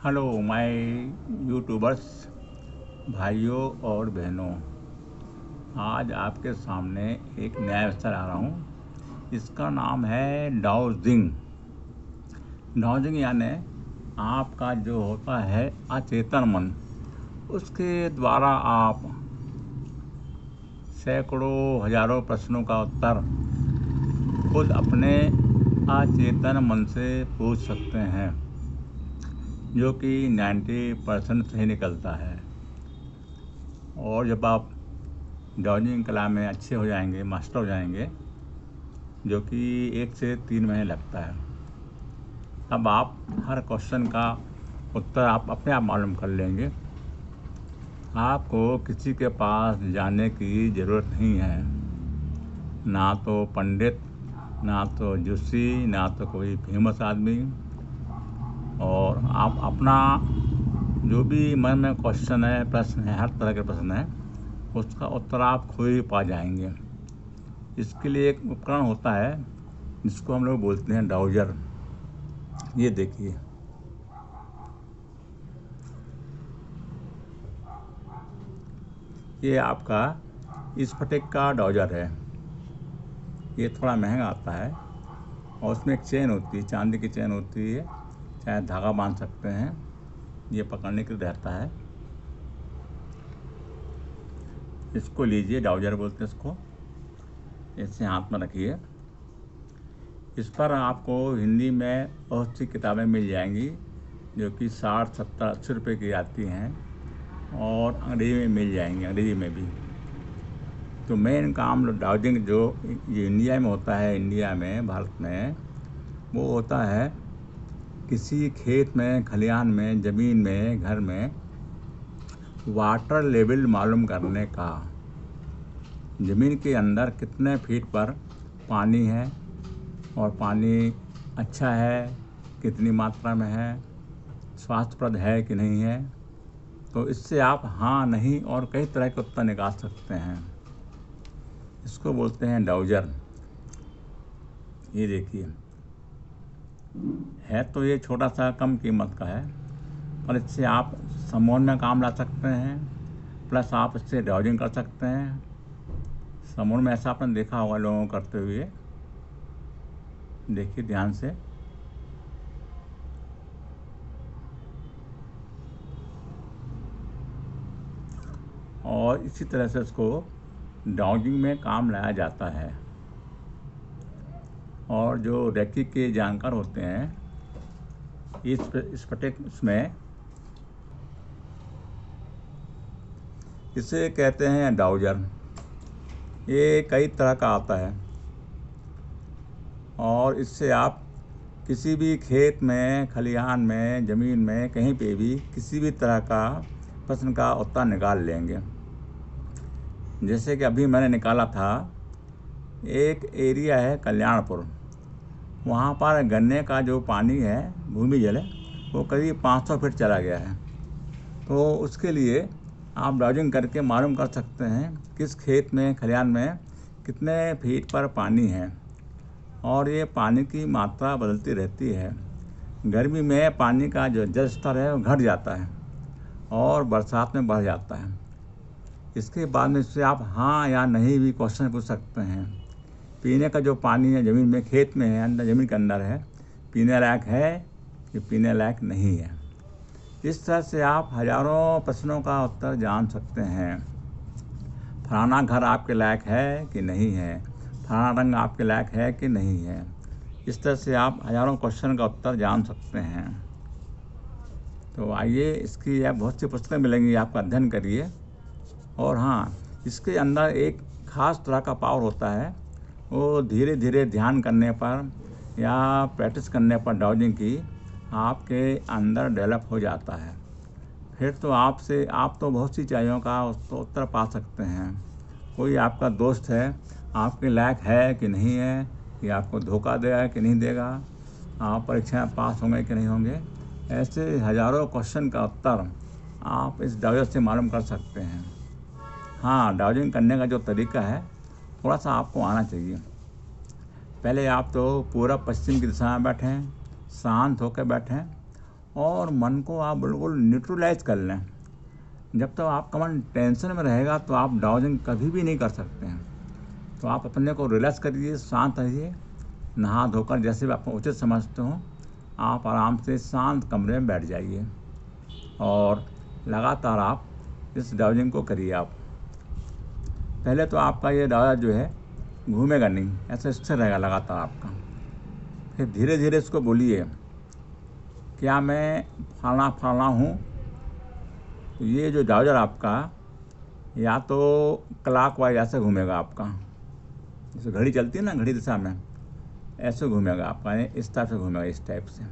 Hello my YouTubers भाइयों और बहनों। आज आपके सामने एक नया विषय ला रहा हूँ। इसका नाम है डाउजिंग। डाउजिंग यानी आपका जो होता है अचेतन मन, उसके द्वारा आप सैकड़ों हजारों प्रश्नों का उत्तर खुद अपने अचेतन मन से पूछ सकते हैं, जो कि 90% सही निकलता है। और जब आप डाउजिंग कला में अच्छे हो जाएंगे, मास्टर हो जाएंगे, जो कि 1 से 3 महीने लगता है, तब आप हर क्वेश्चन का उत्तर आप अपने आप मालूम कर लेंगे। आपको किसी के पास जाने की ज़रूरत नहीं है, ना तो पंडित, ना तो जोशी, ना तो कोई फेमस आदमी। और आप अपना जो भी मन में क्वेश्चन है, प्रश्न है, हर तरह के प्रश्न है, उसका उत्तर आप खुद ही पा जाएंगे। इसके लिए एक उपकरण होता है जिसको हम लोग बोलते हैं डाउजर। ये देखिए, ये आपका स्फटिक का डाउजर है। ये थोड़ा महंगा आता है और उसमें एक चेन होती है, चांदी की चेन होती है, चाहे धागा बांध सकते हैं। ये पकड़ने के लिए रहता है। इसको लीजिए, डाउजर बोलते हैं इसको। इसे हाथ में रखिए। इस पर आपको हिंदी में बहुत सी किताबें मिल जाएंगी, जो कि 60, 70, 80 रुपये की आती हैं, और अंग्रेजी में मिल जाएंगी, अंग्रेजी में भी। तो मेन काम डाउजिंग जो ये इंडिया में होता है, इंडिया में, भारत में, वो होता है किसी खेत में, खलिहान में, ज़मीन में, घर में वाटर लेवल मालूम करने का। ज़मीन के अंदर कितने फीट पर पानी है, और पानी अच्छा है, कितनी मात्रा में है, स्वास्थ्यप्रद है कि नहीं है। तो इससे आप हाँ, नहीं और कई तरह के उत्तर निकाल सकते हैं। इसको बोलते हैं डाउजर। ये देखिए, है तो ये छोटा सा, कम कीमत का है, पर इससे आप समूह में काम ला सकते हैं, प्लस आप इससे डाउजिंग कर सकते हैं। समूह में ऐसा आपने देखा होगा लोगों को करते हुए। देखिए ध्यान से। और इसी तरह से इसको डाउजिंग में काम लाया जाता है। और जो रेकी के जानकार होते हैं, इस स्फटिक में इसे कहते हैं डाउजर। ये कई तरह का आता है, और इससे आप किसी भी खेत में, खलिहान में, ज़मीन में, कहीं पे भी किसी भी तरह का प्रश्न का उत्तर निकाल लेंगे। जैसे कि अभी मैंने निकाला था, एक एरिया है कल्याणपुर, वहाँ पर गन्ने का जो पानी है, भूमि जल है, वो करीब 500 फीट चला गया है। तो उसके लिए आप डाउजिंग करके मालूम कर सकते हैं किस खेत में, खलिहान में कितने फीट पर पानी है। और ये पानी की मात्रा बदलती रहती है। गर्मी में पानी का जो जल स्तर है वो घट जाता है, और बरसात में बढ़ जाता है। इसके बाद में इससे आप हाँ या नहीं भी क्वेश्चन पूछ सकते हैं। पीने का जो पानी है ज़मीन में, खेत में है, अंदर ज़मीन के अंदर है, पीने लायक है कि पीने लायक नहीं है। इस तरह से आप हज़ारों प्रश्नों का उत्तर जान सकते हैं। फलाना घर आपके लायक है कि नहीं है, फलाना रंग आपके लायक है कि नहीं है। इस तरह से आप हज़ारों क्वेश्चन का उत्तर जान सकते हैं। तो आइए, इसकी आप बहुत सी पुस्तकें मिलेंगी, आपका अध्ययन करिए। और हाँ, इसके अंदर एक ख़ास तरह का पावर होता है, वो धीरे धीरे ध्यान करने पर या प्रैक्टिस करने पर डाउजिंग की आपके अंदर डेवलप हो जाता है। फिर तो आप तो बहुत सी चीज़ों का उत्तर पा सकते हैं। कोई आपका दोस्त है, आपके लायक है कि नहीं है, कि आपको धोखा देगा कि नहीं देगा, आप परीक्षा में पास होंगे कि नहीं होंगे, ऐसे हज़ारों क्वेश्चन का उत्तर आप इस डाउजर से मालूम कर सकते हैं। हाँ, डाउजिंग करने का जो तरीका है, थोड़ा सा आपको आना चाहिए। पहले आप तो पूरब पश्चिम की दिशा में बैठें, शांत होकर बैठें, और मन को आप बिल्कुल न्यूट्रलाइज कर लें। जब तक आपका मन टेंशन में रहेगा तो आप डाउजिंग कभी भी नहीं कर सकते हैं। तो आप अपने को रिलैक्स करिए, शांत रहिए, नहा धोकर जैसे भी आप उचित समझते हो आप आराम से शांत कमरे में बैठ जाइए और लगातार आप इस डाउजिंग को करिए। आप पहले तो आपका ये डाउजर जो है घूमेगा नहीं, ऐसा स्थिर रहेगा लगातार आपका। फिर धीरे धीरे इसको बोलिए, क्या मैं फलाना फलाना हूँ। तो ये जो डाउजर आपका या तो क्लॉकवाइज ऐसे घूमेगा आपका, जैसे घड़ी चलती है ना, घड़ी दिशा में ऐसे घूमेगा आपका, इस टाइप से घूमेगा, इस टाइप से।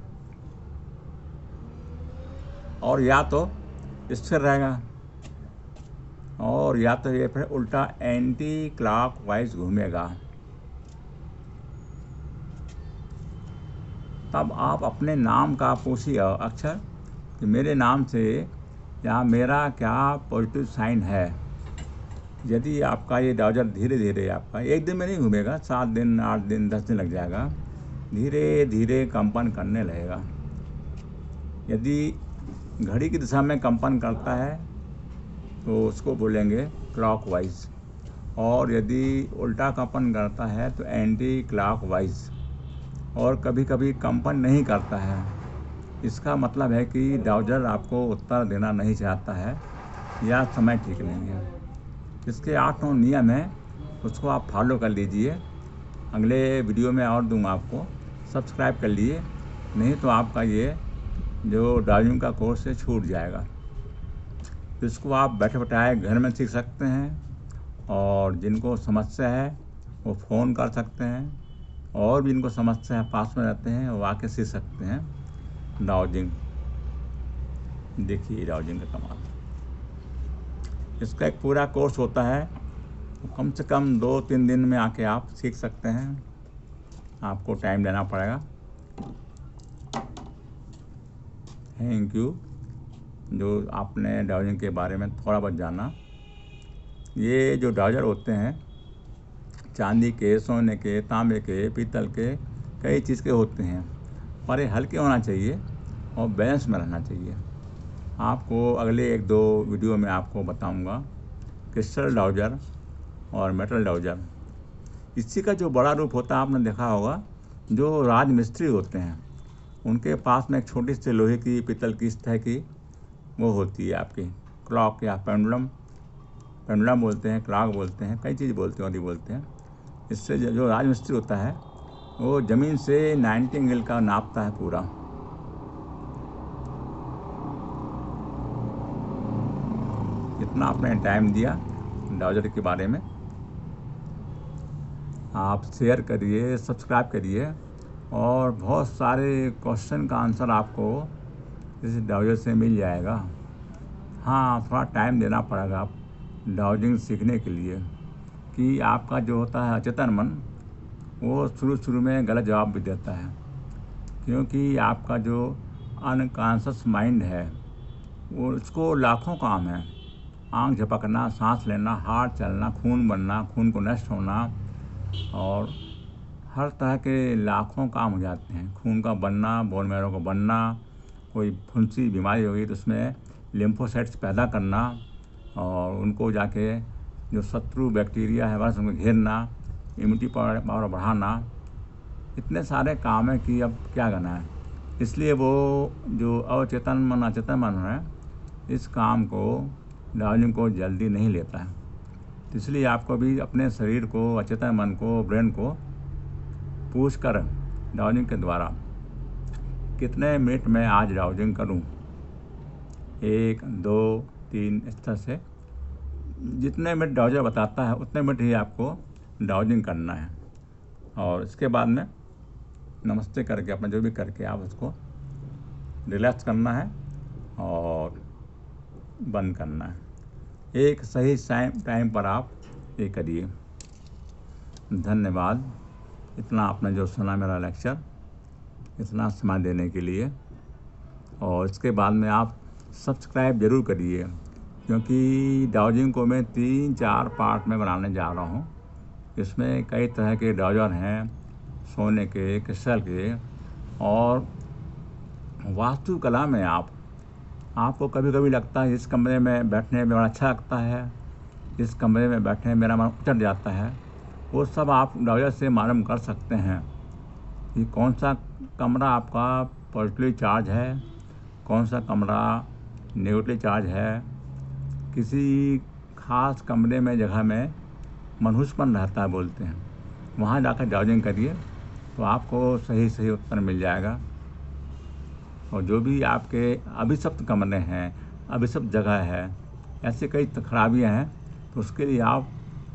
और या तो स्थिर रहेगा और या तो ये फिर उल्टा एंटी क्लॉकवाइज घूमेगा। तब आप अपने नाम का पूछिए अक्षर कि मेरे नाम से या मेरा क्या पॉजिटिव साइन है। यदि आपका ये डाउजर धीरे धीरे आपका एक दिन में नहीं घूमेगा, 7 दिन 8 दिन 10 दिन लग जाएगा, धीरे धीरे कंपन करने लगेगा। यदि घड़ी की दिशा में कंपन करता है तो उसको बोलेंगे क्लॉकवाइज, और यदि उल्टा कंपन करता है तो एंटी क्लॉकवाइज, और कभी कभी कंपन नहीं करता है, इसका मतलब है कि डाउजर आपको उत्तर देना नहीं चाहता है या समय ठीक नहीं है। इसके 8-9 नियम हैं, उसको आप फॉलो कर लीजिए। अगले वीडियो में और दूंगा आपको, सब्सक्राइब कर लीजिए, नहीं तो आपका ये जो डाउजिंग का कोर्स है छूट जाएगा। इसको आप बैठे बैठाए घर में सीख सकते हैं, और जिनको समस्या है वो फ़ोन कर सकते हैं, और भी इनको समस्या है पास में रहते हैं वो आके सीख सकते हैं डाउजिंग। देखिए डाउजिंग का कमाल, इसका एक पूरा कोर्स होता है, कम से कम 2-3 दिन में आके आप सीख सकते हैं, आपको टाइम देना पड़ेगा। थैंक यू जो आपने डाउजिंग के बारे में थोड़ा बहुत जाना। ये जो डाउजर होते हैं चांदी के, सोने के, तांबे के, पीतल के, कई चीज़ के होते हैं, पर ये हल्के होना चाहिए और बैलेंस में रहना चाहिए। आपको अगले 1-2 वीडियो में आपको बताऊंगा क्रिस्टल डाउजर और मेटल डाउजर। इसी का जो बड़ा रूप होता है आपने देखा होगा, जो राजमिस्त्री होते हैं उनके पास में एक छोटी सी लोहे की, पीतल की इस तरह की वो होती है आपकी क्लॉक या पेंडुलम, पेंडुलम बोलते हैं, क्लॉक बोलते हैं, कई चीज़ बोलते हैं और ये बोलते हैं। इससे जो राजमिस्त्री होता है वो ज़मीन से 90 एंगल का नापता है पूरा। इतना आपने टाइम दिया डाउजर के बारे में, आप शेयर करिए, सब्सक्राइब करिए, और बहुत सारे क्वेश्चन का आंसर आपको इस डाउजर से मिल जाएगा। हाँ, थोड़ा टाइम देना पड़ेगा आप डाउजिंग सीखने के लिए, कि आपका जो होता है अचेतन मन वो शुरू में गलत जवाब भी देता है, क्योंकि आपका जो अनकॉन्शियस माइंड है वो उसको लाखों काम है, आँख झपकना, सांस लेना, हार्ट चलना, खून बनना, खून को नष्ट होना, और हर तरह के लाखों काम हो जाते हैं। खून का बनना, बोन मैरो का बनना, कोई फुंसी बीमारी हो गई तो उसमें लिम्फोसाइट्स पैदा करना, और उनको जाके जो शत्रु बैक्टीरिया है वायरस उनको घेरना, इम्यूनिटी पावर बढ़ाना, इतने सारे काम है कि अब क्या करना है। इसलिए वो जो अचेतन मन, अचेतन मन है, इस काम को, डाउजिंग को जल्दी नहीं लेता है। इसलिए आपको भी अपने शरीर को, अचेतन मन को, ब्रेन को पूछ कर डाउजिंग के द्वारा कितने मिनट में आज डाउजिंग करूं, 1, 2, 3 इस तरह से जितने मिनट डाउजर बताता है उतने मिनट ही आपको डाउजिंग करना है। और इसके बाद में नमस्ते करके अपना जो भी करके आप उसको रिलैक्स करना है और बंद करना है। एक सही टाइम पर आप ये करिए। धन्यवाद, इतना आपने जो सुना मेरा लेक्चर, इतना समय देने के लिए। और इसके बाद में आप सब्सक्राइब ज़रूर करिए, क्योंकि डाउजिंग को मैं 3-4 पार्ट में बनाने जा रहा हूँ। इसमें कई तरह के डाउजर हैं, सोने के, क्रिस्टल के, और वास्तुकला में आपको कभी कभी लगता है इस कमरे में बैठने में बड़ा अच्छा लगता है, इस कमरे में बैठने में मेरा मन उतर जाता है, वो सब आप डायोजर से मालूम कर सकते हैं कि कौन सा कमरा आपका पॉजिटिवली चार्ज है, कौन सा कमरा नेगेटिवली चार्ज है। किसी खास कमरे में जगह में मनहूसपन रहता है बोलते हैं, वहाँ जाकर डायोजिंग करिए तो आपको सही उत्तर मिल जाएगा। और जो भी आपके अभिशप्त कमरे हैं, अभिशप्त जगह है, ऐसे कई खराबियाँ हैं, तो उसके लिए आप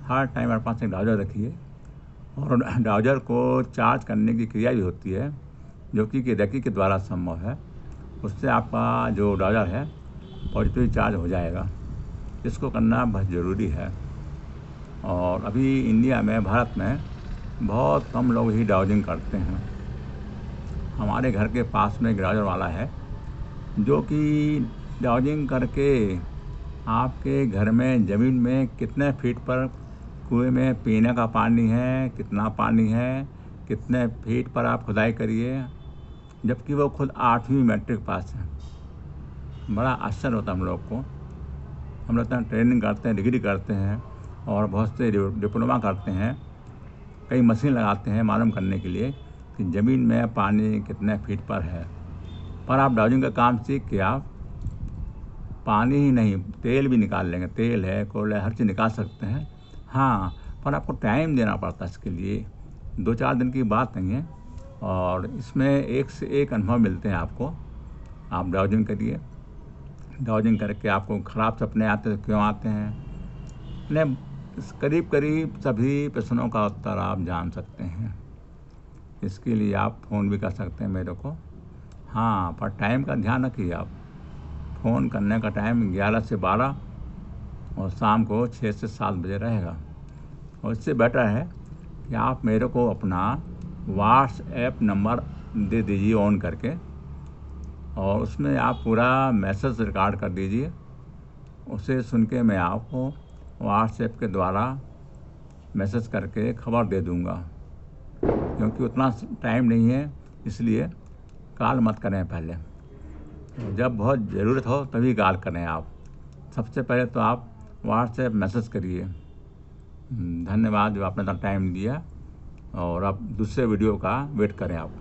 हर टाइम अपने पास एक डायोजर रखिए। और डायोजर को चार्ज करने की क्रिया भी होती है जो कि रेकी के द्वारा संभव है। उससे आपका जो डायोजर है पॉजिटिव चार्ज हो जाएगा। इसको करना बहुत ज़रूरी है। और अभी इंडिया में, भारत में बहुत कम लोग ही डायोजिंग करते हैं। हमारे घर के पास में एक डायोजर वाला है जो कि डायोजिंग करके आपके घर में ज़मीन में कितने फीट पर कुएं में पीने का पानी है, कितना पानी है, कितने फीट पर आप खुदाई करिए, जबकि वो खुद 8वीं मैट्रिक पास है। बड़ा आश्चर्य होता है हम लोग को। हम लोग ट्रेनिंग करते हैं, डिग्री करते हैं और बहुत से डिप्लोमा करते हैं, कई मशीन लगाते हैं मालूम करने के लिए कि ज़मीन में पानी कितने फीट पर है। पर आप डायोजिंग का काम सीख के आप पानी ही नहीं, तेल भी निकाल लेंगे। तेल है, कोयला है, हर चीज़ निकाल सकते हैं। हाँ, पर आपको टाइम देना पड़ता है इसके लिए। 2-4 दिन की बात नहीं है और इसमें एक से एक अनुभव मिलते हैं आपको। आप डायोजिंग करिए। डायोजिंग करके आपको ख़राब सपने आते हैं, क्यों आते हैं, करीब सभी प्रश्नों का उत्तर आप जान सकते हैं। इसके लिए आप फ़ोन भी कर सकते हैं मेरे को। हाँ, पर टाइम का ध्यान रखिए आप। फ़ोन करने का टाइम 11 से 12 और शाम को 6 से 7 बजे रहेगा। और इससे बेटर है कि आप मेरे को अपना व्हाट्सएप नंबर दे दीजिए ऑन करके, और उसमें आप पूरा मैसेज रिकॉर्ड कर दीजिए। उसे सुन के मैं आपको व्हाट्सएप के द्वारा मैसेज करके खबर दे दूंगा। क्योंकि उतना टाइम नहीं है, इसलिए कॉल मत करें पहले। जब बहुत ज़रूरत हो तभी कॉल करें आप। सबसे पहले तो आप व्हाट्सएप मैसेज करिए। धन्यवाद जो आपने इतना टाइम दिया, और अब दूसरे वीडियो का वेट करें आप।